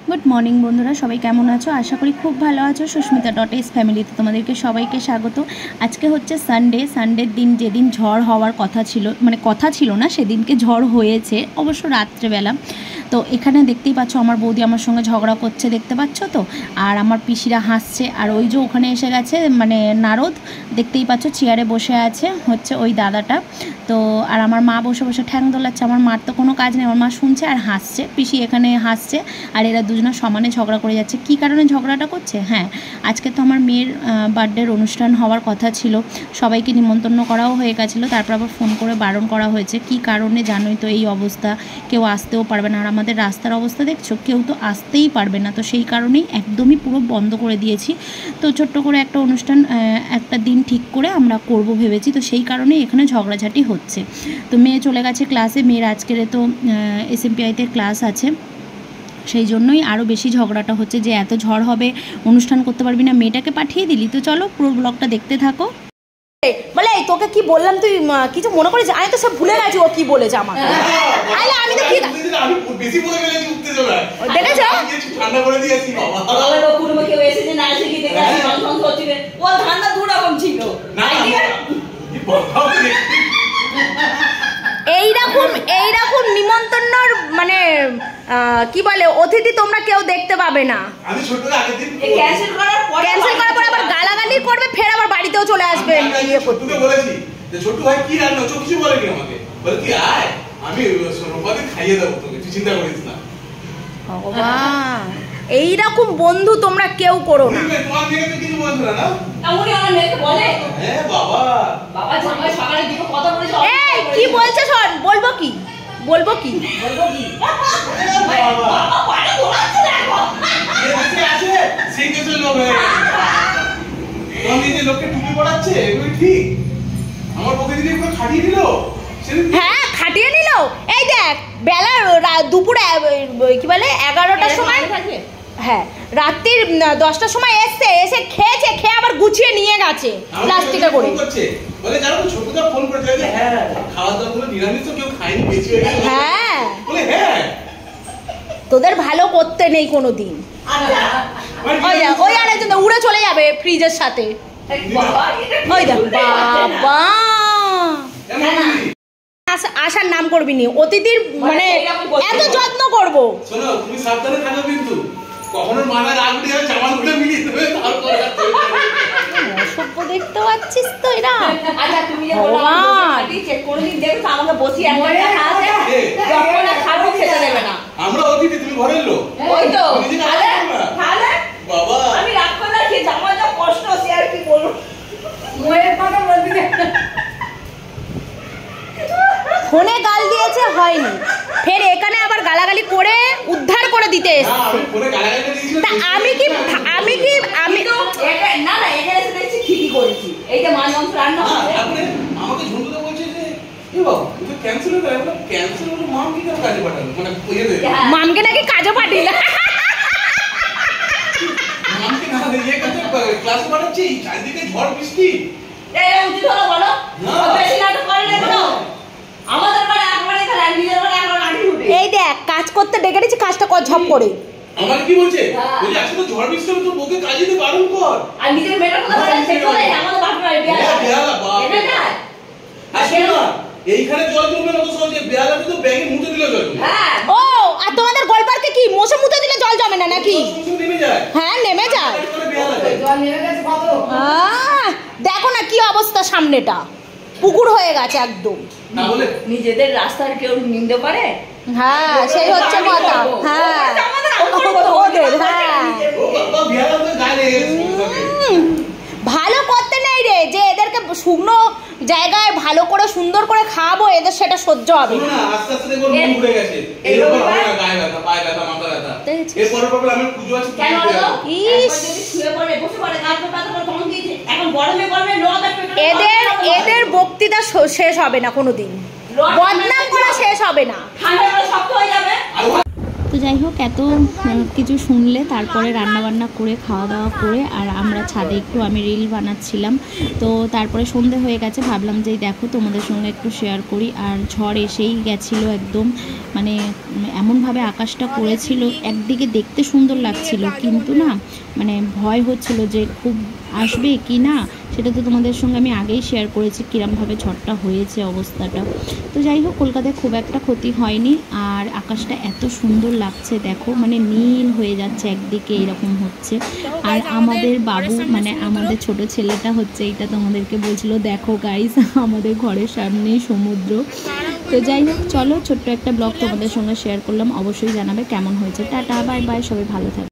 Good morning बंधुरा सबाई केमन आछो आशा करी खूब भालो आछो। सुष्मिता.s फैमिलीते तोमादेरके सबाइके स्वागत। आजके होच्छे सानडे, सानडेर दिन जेदिन झड़ हওয়ার कथा छिलो माने कथा छिलो ना सेदिनके झड़ हयेछे अवश्य रात्रेबेला। तो एखाने देखतेई पाচ্ছ আমার বৌদি আমার সঙ্গে ঝগড়া করছে দেখতে পাচ্ছ তো, আর আমার পিসিরা হাসছে। আর ওই যে ওখানে এসে গেছে মানে নারদ দেখতেই পাচ্ছ চেয়ারে বসে আছে হচ্ছে ওই দাদাটা। তো আর আমার মা বসে বসে ঠ্যাং দোলাচ্ছে। আমার মার তো কোনো কাজ নেই, আমার মা শুনছে আর হাসছে, পিসি এখানে হাসছে আর এরা দুজনা সমানে ঝগড়া করে যাচ্ছে। কী কারণে ঝগড়াটা করছে? হ্যাঁ, আজকে তো আমার মেয়ের বার্থডের অনুষ্ঠান হওয়ার কথা ছিল, সবাইকে নিমন্ত্রণ করাও হয়ে গেছিলো। তারপর আবার ফোন করে বারণ করা হয়েছে। কী কারণে জানোই তো, এই অবস্থা, কেউ আসতেও পারবে না। আর আমাদের রাস্তার অবস্থা দেখছো, কেউ তো আসতেই পারবে না। তো সেই কারণেই একদমই পুরো বন্ধ করে দিয়েছি। তো ছোট্ট করে একটা অনুষ্ঠান একটা দিন ঠিক করে আমরা করব ভেবেছি। তো সেই কারণেই এখানে ঝগড়াঝাটি হচ্ছে। তো মেয়ে চলে গেছে ক্লাসে, মেয়ের আজকের তো SMPIতে ক্লাস আছে, সেই জন্যই আরও বেশি ঝগড়াটা হচ্ছে যে এত ঝড় হবে অনুষ্ঠান করতে পারবি না, মেয়েটাকে পাঠিয়ে দিলি। তো চলো পুরো ব্লগটা দেখতে থাকো। বলে তোকে কি বললাম তুই কিছু মনে করিস? আমি তো সব ভুলে গেছি ও কি বলেছে আমাকে। আইলা আমি তো কি আমি বেশি বলে ফেলেছি, উঠতে যাবে দেখেছো ঠান্ডা করে দিয়েছি বাবা। বাবা লোক কুড়মে কেউ এসেছে না, এসে কি দেখে আসি ফাংশন করছিল, ও ঠান্ডা দু রকম ছিল না। এইরকম নিমন্ত্রণর মানে কি বলে অতিথি তোমরা কেউ দেখতে পাবে না। আমি ছোটবেলা আগের দিন ক্যান্সেল করার পর আবার গালাগালি করবে, ফের আবার বাড়িতেও চলে আসবে। ইয়ে করতে তোকে বলেছি যে ছোট ভাই কি রান্না হচ্ছে কিছু বলেনি আমাকে, বলে তুই আয় আমি রোববারে খাইয়ে দেব তোকে, তুই চিন্তা করিস না। ভগবান, এইরকম বন্ধু তোমরা কেউ করো না। তোমার মেয়ে তো কিছু বলছ না? এমনই আমার মেয়েকে বলে। হ্যাঁ বাবা, বাবা জামাই সকালে দিকে কথা বলেছে। এই কি বলছে শোন, বলবো কি বাবা পাড়া দোলাচ্ছে দেখো এদিকে আছে সেই কিছু লোক তুমি যে লোককে টুপি পড়াচ্ছে এগুলো ঠিক আমার পক্ষে দিদি একটু খাটিয়ে দিল। হ্যাঁ খাটিয়ে নিল। এই দেখ বেলা দুপুরে কি বলে 11টার সময়, হ্যাঁ রাত্রির 10টার সময় এসে খেয়েছে, খেয়ে আবার গুছিয়ে নিয়ে গেছে প্লাস্টিকে করে। বলে জানো তো ছোটদা ফোন করে যে হ্যাঁ খাওয়া দাওয়া গুলো নিরামিষ তো কেউ খায়নি, বেশি হয়ে গেছে। হ্যাঁ বলে হ্যাঁ তোদের ভালো করতে নেই কোনোদিন। ওই আরেকজন উড়ে চলে যাবে ফ্রিজের সাথে। ওই দেখ বাবা, আসার নাম করবি নি, অতিথির মানে এত যত্ন করব। শোনো তুমি সাবধানে থাকো কিন্তু কখনো মাথায় রাগ উঠে যাবে, জামা খুলে মিলিয়ে দেবে তারপর অসভ্য দেখতে পাচ্ছিস তো এরা। আচ্ছা তুমি যে বললা আমি চেক করে দিন, দেখো তো আমাকে বসিয়ে একটা কথা আছে যখন না খাবো খেতে দেবে না। আমরা অতিথি, তুমি ঘরের লোক। ওই তো তাহলে বাবা আমি রাগ করে রাখি, জামা যা কষ্ট সে আর কি বলবো, মোয়ের কথা বলবি না। ফোনে গাল দিয়েছে হয়নি, ফের এখানে আবার গালাগালি করে উদ্ধার করে দিতে এসেছে। আমি তো না এখানে এসে দেখছি ঠিকই করেছি। এই যে মাছ মাংস রান্না হবে আমাকে ঝুমুদা বলছে যে এ বাবু তুই ক্যান্সেল করে বল, ক্যান্সেল হলো মামকে কেন কাজে পাঠালো, মানে কইয়ে দে মামকে নাকি কাজে পাঠিয়ে মামকে না দিয়ে কাজে ক্লাসে পাঠাচ্ছি, চারিদিকে ঝড় বৃষ্টি। এই উচিত হলো বলো, বেশি নাটক করে না কেন? আমাদের বাড়ি একবারে খেলা, নিজের বাড়ি একবার লাঠি উঠে। এই দেখ কাজ করতে ডেকে দিয়েছি, কাজটা কর ঝপ করে। আমাকে কি বলছে? বলি আজকে তো ঝড় বৃষ্টি হবে, তো বউকে কাজে দিতে বারণ কর। আর নিজের মেয়েটার কথা বলে সে চলে আমাদের বাপরা বেয়ালা বাপ এটা না। আসলে এইখানে জল জমবে না তো সহজে, বেয়ালাতে তো ব্যাগে মুতে দিলে জল। হ্যাঁ ও আর তোমাদের গোলপার্কে কি মোছে মুতে দিলে জল জমে না নাকি? নেমে যায়। হ্যাঁ নেমে যায়, জল নেমে গেছে কত। দেখো না কি অবস্থা, সামনেটা পুকুর হয়ে গেছে একদম। না বলে নিজেদের রাস্তার কেউ নিন্দে করে। হ্যাঁ সেই হচ্ছে কথা। হ্যাঁ ওদের হ্যাঁ ভালো করতে নেই রে, যে এদেরকে শুকনো জায়গায় ভালো করে সুন্দর করে খাওয়াবো, এদের সেটা সহ্য হবে না। আস্তে আস্তে দেখো মন ঘুরে গেছে, এইরকম হবে না, গায়ে ব্যথা পায়ে ব্যথা মাথা ব্যথা। এর পরের প্রবলেম আমি পুজো আছে কেন হলো? ইস যদি শুয়ে পড়ে বসে পড়ে গাছ পাতা করে তখন কি এখন গরমে লোয়া এদের বক্তৃতা শেষ হবে না কোনোদিন, বদনাম করা শেষ হবে না, ঠান্ডা করে শক্ত হয়ে যাবে। তো যাই হোক এত কিছু শুনলে তারপরে রান্নাবান্না করে খাওয়া দাওয়া করে আর আমরা ছাদে একটু আমি রিল বানাচ্ছিলাম। তো তারপরে সন্ধে হয়ে গেছে, ভাবলাম যে দেখো তোমাদের সঙ্গে একটু শেয়ার করি। আর ঝড় এসেই গেছিলো একদম, মানে এমনভাবে আকাশটা করেছিল, একদিকে দেখতে সুন্দর লাগছিল কিন্তু না মানে ভয় হচ্ছিল যে খুব আসবে কি না। সেটা তো তোমাদের সঙ্গে আমি আগেই শেয়ার করেছি কীরমভাবে ঝড়টা হয়েছে অবস্থাটা। তো যাই হোক, কলকাতায় খুব একটা ক্ষতি হয়নি। আর আকাশটা এত সুন্দর লাগছে দেখো, মানে নীল হয়ে যাচ্ছে একদিকে, এরকম হচ্ছে। আর আমাদের বাবু মানে আমাদের ছোট ছেলেটা হচ্ছে, এটা তোমাদেরকে বলছিল দেখো গাইস আমাদের ঘরের সামনেই সমুদ্র। তো যাই হোক, চলো ছোট্ট একটা ব্লগ তোমাদের সঙ্গে শেয়ার করলাম, অবশ্যই জানাবে কেমন হয়েছে। টাটা, বাই বাই, সবাই ভালো থাকবে।